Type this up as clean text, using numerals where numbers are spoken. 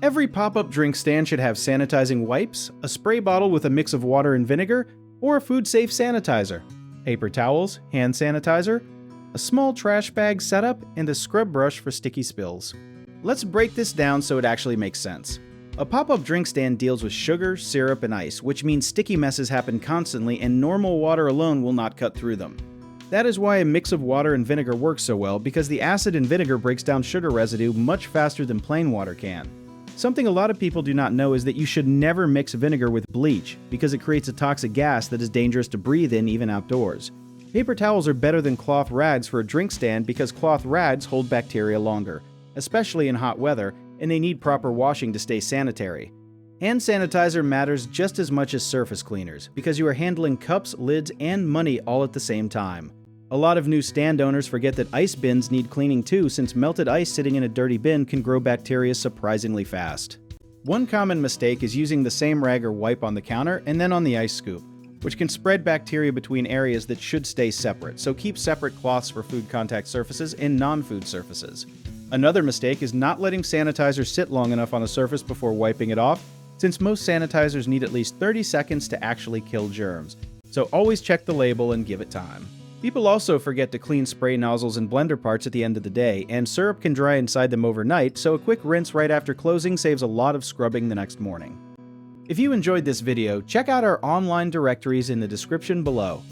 Every pop-up drink stand should have sanitizing wipes, a spray bottle with a mix of water and vinegar, or a food-safe sanitizer, paper towels, hand sanitizer, a small trash bag setup, and a scrub brush for sticky spills. Let's break this down so it actually makes sense. A pop-up drink stand deals with sugar, syrup, and ice, which means sticky messes happen constantly and normal water alone will not cut through them. That is why a mix of water and vinegar works so well, because the acid in vinegar breaks down sugar residue much faster than plain water can. Something a lot of people do not know is that you should never mix vinegar with bleach, because it creates a toxic gas that is dangerous to breathe in even outdoors. Paper towels are better than cloth rags for a drink stand because cloth rags hold bacteria longer, especially in hot weather, and they need proper washing to stay sanitary. Hand sanitizer matters just as much as surface cleaners, because you are handling cups, lids, and money all at the same time. A lot of new stand owners forget that ice bins need cleaning too, since melted ice sitting in a dirty bin can grow bacteria surprisingly fast. One common mistake is using the same rag or wipe on the counter and then on the ice scoop, which can spread bacteria between areas that should stay separate, so keep separate cloths for food contact surfaces and non-food surfaces. Another mistake is not letting sanitizer sit long enough on a surface before wiping it off, since most sanitizers need at least 30 seconds to actually kill germs, so always check the label and give it time. People also forget to clean spray nozzles and blender parts at the end of the day, and syrup can dry inside them overnight, so a quick rinse right after closing saves a lot of scrubbing the next morning. If you enjoyed this video, check out our online directories in the description below.